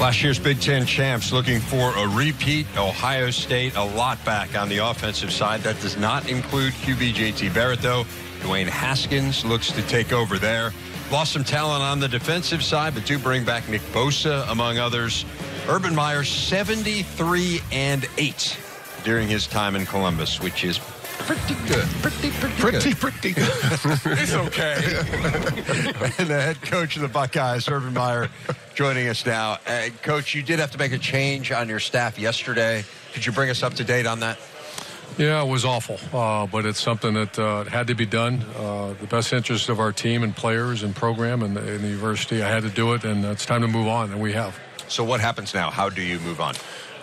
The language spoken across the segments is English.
Last year's Big Ten champs looking for a repeat. Ohio State, a lot back on the offensive side. That does not include QB JT Barrett, though. Dwayne Haskins looks to take over there. Lost some talent on the defensive side, but do bring back Nick Bosa, among others. Urban Meyer, 73-8 during his time in Columbus, which is pretty good. Pretty good. It's okay. And the head coach of the Buckeyes, Urban Meyer, joining us now. Coach, you did have to make a change on your staff yesterday. Could you bring us up to date on that? Yeah, it was awful, but it's something that had to be done. The best interest of our team and players and program and the university, I had to do it, and it's time to move on, and we have. So what happens now? How do you move on?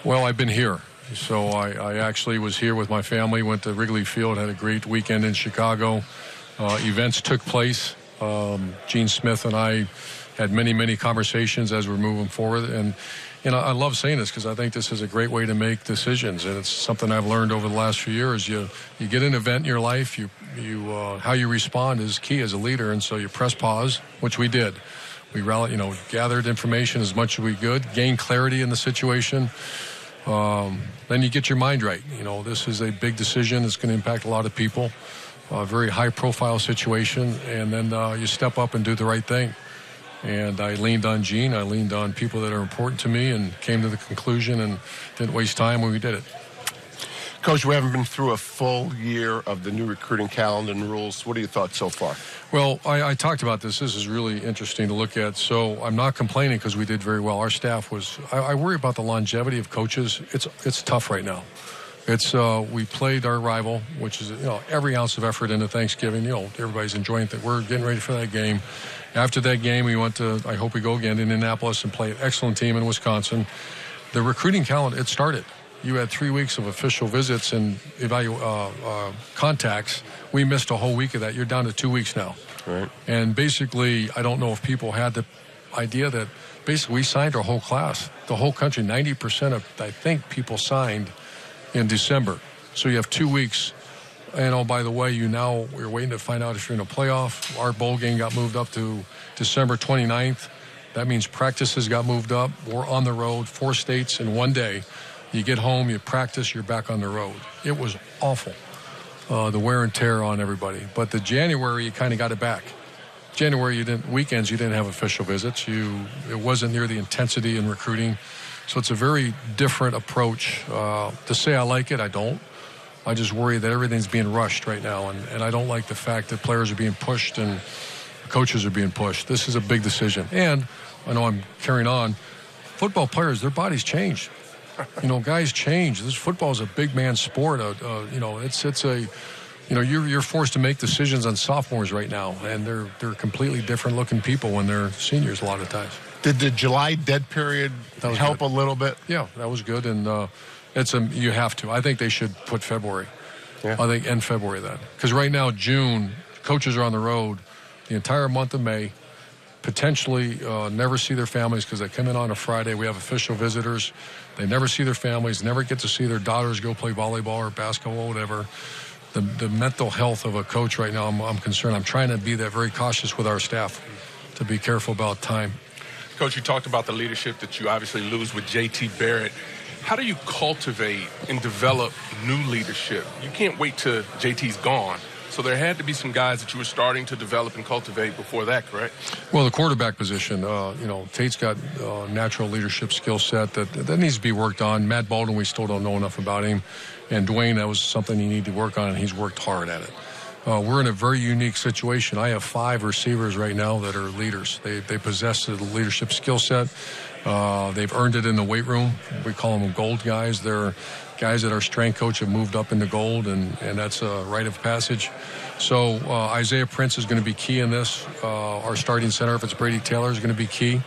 Well, I've been here. So I actually was here with my family, went to Wrigley Field, had a great weekend in Chicago. Events took place. Gene Smith and I had many, many conversations as we're moving forward. And, you know, I love saying this because I think this is a great way to make decisions. And it's something I've learned over the last few years. You get an event in your life, how you respond is key as a leader. And so you press pause, which we did. We gathered information as much as we could, gained clarity in the situation. Then you get your mind right. You know, this is a big decision. It's going to impact a lot of people. A very high-profile situation. And then you step up and do the right thing. And I leaned on Gene. I leaned on people that are important to me and came to the conclusion and didn't waste time when we did it. Coach, we haven't been through a full year of the new recruiting calendar and rules. What are your thoughts so far? Well, I talked about this. This is really interesting to look at. So I'm not complaining because we did very well. Our staff was – I worry about the longevity of coaches. It's tough right now. We played our rival, which is, every ounce of effort into Thanksgiving. Everybody's enjoying it. We're getting ready for that game. After that game, we went to, I hope we go again, to Indianapolis and play an excellent team in Wisconsin. The recruiting calendar, it started. You had 3 weeks of official visits and contacts. We missed a whole week of that. You're down to 2 weeks now. Right. And basically, I don't know if people had the idea that basically we signed our whole class. The whole country, 90% of, I think, people signed in December. So you have 2 weeks. And, by the way, we're waiting to find out if you're in a playoff. Our bowl game got moved up to December 29th. That means practices got moved up. We're on the road, 4 states in 1 day. You get home, you practice, you're back on the road. It was awful, the wear and tear on everybody. But the January, you kind of got it back. January, weekends, you didn't have official visits. It wasn't near the intensity in recruiting. So it's a very different approach. To say I like it, I don't. I just worry that everything's being rushed right now. And I don't like the fact that players are being pushed and coaches are being pushed. This is a big decision. And I know I'm carrying on. Football players, their bodies change. Guys change. This football is a big man sport. You're forced to make decisions on sophomores right now, and they're completely different looking people when they're seniors a lot of times. Did the July dead period help a little bit? Yeah, that was good, and you have to. I think they should put February. Yeah. I think end February then, because right now June, coaches are on the road the entire month of May. Potentially never see their families because they come in on a Friday. We have official visitors. They never see their families, never get to see their daughters go play volleyball or basketball or whatever. The mental health of a coach right now, I'm concerned. I'm trying to be that very cautious with our staff to be careful about time. Coach, you talked about the leadership that you obviously lose with JT Barrett. How do you cultivate and develop new leadership? You can't wait till JT's gone. So there had to be some guys that you were starting to develop and cultivate before that, correct? Well, the quarterback position, Tate's got natural leadership skill set that needs to be worked on. Matt Baldwin, we still don't know enough about him. And Dwayne, that was something he needed to work on, and he's worked hard at it. We're in a very unique situation. I have 5 receivers right now that are leaders. They possess the leadership skill set. They've earned it in the weight room. We call them gold guys. They're guys that our strength coach have moved up into gold, and that's a rite of passage. So Isaiah Prince is going to be key in this. Our starting center, if it's Brady Taylor, is going to be key.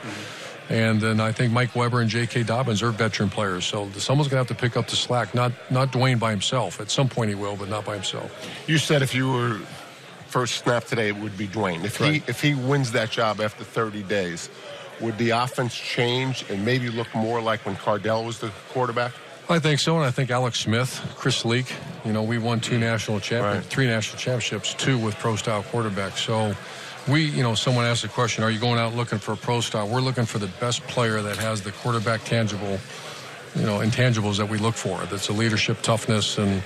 And then I think Mike Weber and J.K. Dobbins are veteran players. So someone's going to have to pick up the slack, not Dwayne by himself. At some point he will, but not by himself. You said if you were first snap today, it would be Dwayne. If he wins that job after 30 days, would the offense change and maybe look more like when Cardell was the quarterback? I think so, and I think Alex Smith, Chris Leak, we won 3 national championships, 2 with pro-style quarterbacks. So someone asked the question, are you going out looking for a pro star? We're looking for the best player that has the quarterback intangibles that we look for. That's a leadership, toughness, and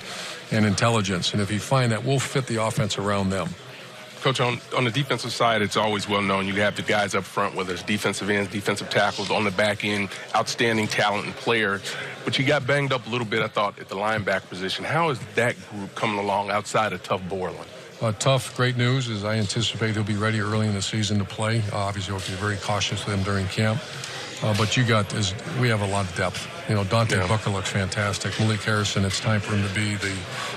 intelligence. And if you find that, we'll fit the offense around them. Coach, on the defensive side, it's always well known. You have the guys up front, whether it's defensive ends, defensive tackles, on the back end, outstanding talent and players. But you got banged up a little bit, I thought, at the linebacker position. How is that group coming along outside of Tough Borland? Tough, great news is I anticipate he'll be ready early in the season to play. Obviously, we'll be very cautious with him during camp. But we have a lot of depth. Dante Booker looks fantastic. Malik Harrison, it's time for him to be the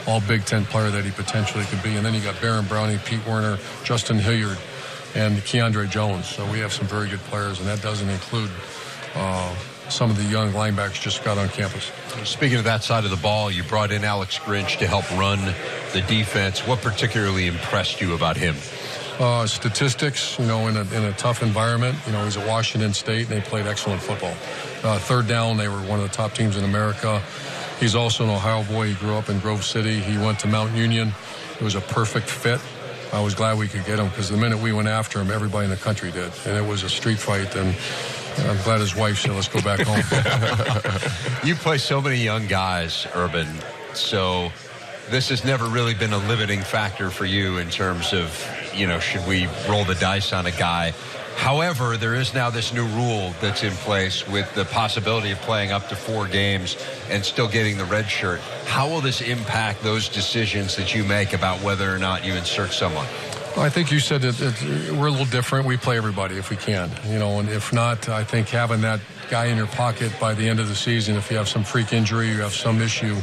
all-Big Ten player that he potentially could be. And then you got Baron Browning, Pete Werner, Justin Hilliard, and Keandre Jones. So we have some very good players, and that doesn't include some of the young linebackers just got on campus. Speaking of that side of the ball, you brought in Alex Grinch to help run the defense. What particularly impressed you about him? Statistics, in a tough environment. He's at Washington State, and they played excellent football. Third down, they were one of the top teams in America. He's also an Ohio boy. He grew up in Grove City. He went to Mount Union. It was a perfect fit. I was glad we could get him because the minute we went after him, everybody in the country did. And it was a street fight, and I'm glad his wife said, let's go back home. You play so many young guys, Urban, so this has never really been a limiting factor for you in terms of, should we roll the dice on a guy? However, there is now this new rule that's in place with the possibility of playing up to 4 games and still getting the red shirt. How will this impact those decisions that you make about whether or not you insert someone? Well, I think you said that we're a little different. We play everybody if we can, and if not, I think having that guy in your pocket by the end of the season, if you have some freak injury, you have some issue.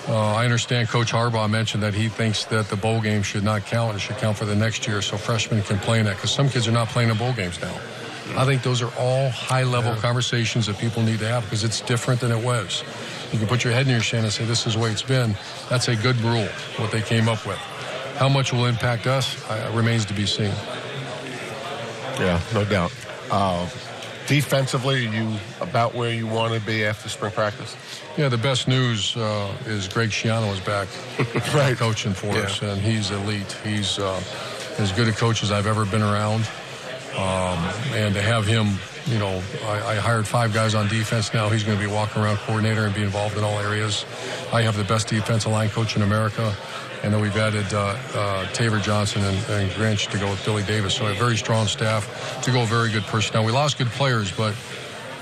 I understand Coach Harbaugh mentioned that he thinks that the bowl game should not count. It should count for the next year so freshmen can play in that because some kids are not playing in bowl games now. I think those are all high-level conversations that people need to have because it's different than it was. You can put your head in your sand and say this is the way it's been. That's a good rule, what they came up with. How much will impact us remains to be seen. Yeah, no doubt. Defensively, are you about where you want to be after spring practice? Yeah, the best news is Greg Schiano is back coaching for us, and he's elite. He's as good a coach as I've ever been around. And to have him, I hired 5 guys on defense now. He's going to be walking around coordinator and be involved in all areas. I have the best defensive line coach in America. And then we've added Taver Johnson and Grinch to go with Billy Davis. So a very strong staff to go very good personnel. We lost good players, but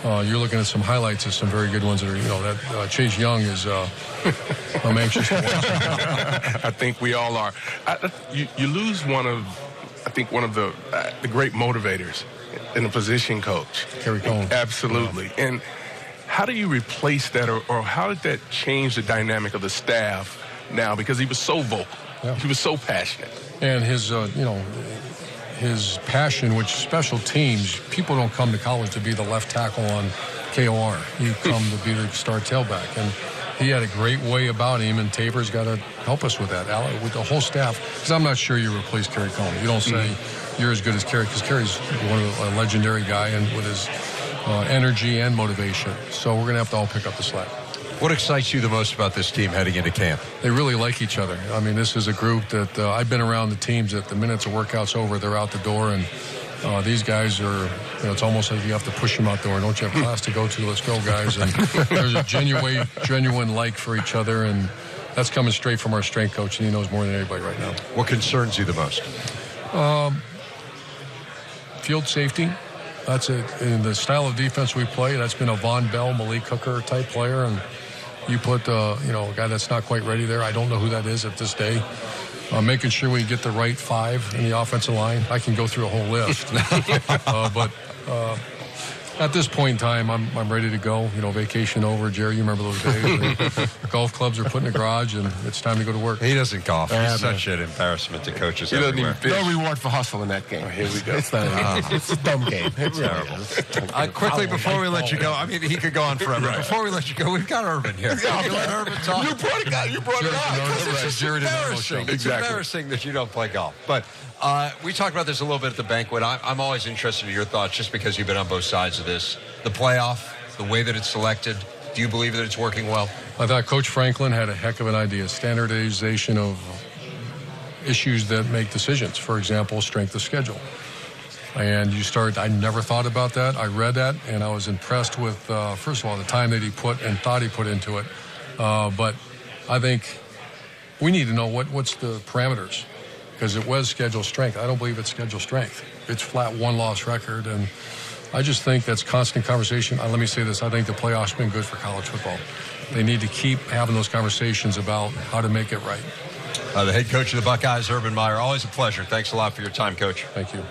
you're looking at some highlights of some very good ones that are, that Chase Young is, I'm anxious to watch. I think we all are. You lose one of the great motivators in a position coach. Kerry Cohn. Absolutely. Yeah. And how do you replace that or how did that change the dynamic of the staff now, because he was so vocal, he was so passionate, and his his passion, which special teams, people don't come to college to be the left tackle on KOR. You come to be the star tailback, and he had a great way about him, and Taver's got to help us with that, with the whole staff, because I'm not sure you replace Kerry Coleman. You don't say you're as good as Kerry, because Kerry's a legendary guy and with his energy and motivation. So we're going to have to all pick up the slack. What excites you the most about this team heading into camp? They really like each other. I mean, this is a group that I've been around the teams that the minute the workout's over, they're out the door. And these guys are, it's almost like you have to push them out the door. Don't you have class to go to? Let's go, guys. And there's a genuine like for each other. And that's coming straight from our strength coach. And he knows more than anybody right now. What concerns you the most? Field safety. That's it. In the style of defense we play, that's been a Von Bell, Malik Hooker type player. And you put, a guy that's not quite ready there. I don't know who that is at this day. Making sure we get the right 5 in the offensive line. I can go through a whole list. But at this point in time, I'm ready to go. Vacation over. Jerry, you remember those days? Golf clubs are put in the garage, and it's time to go to work. He doesn't golf. He's such an embarrassment to coaches everywhere. No reward for hustle in that game. Oh, here we go. It's a dumb game. It's terrible. Quickly, before we let you go, I mean, he could go on forever. Right. Before we let you go, we've got Urban here. You let Urban talk. You brought it up. It's embarrassing. It's embarrassing that you don't play golf. But we talked about this a little bit at the banquet. I'm always interested in your thoughts, just because you've been on both sides of this. The playoff, the way that it's selected, do you believe that it's working well? I thought Coach Franklin had a heck of an idea. Standardization of issues that make decisions. For example, strength of schedule. And I never thought about that. I read that, and I was impressed with, first of all, the time that he thought he put into it. But I think we need to know what's the parameters, because it was schedule strength. I don't believe it's schedule strength. It's flat one-loss record, and I just think that's constant conversation. Let me say this. I think the playoffs have been good for college football. They need to keep having those conversations about how to make it right. The head coach of the Buckeyes, Urban Meyer, always a pleasure. Thanks a lot for your time, Coach. Thank you.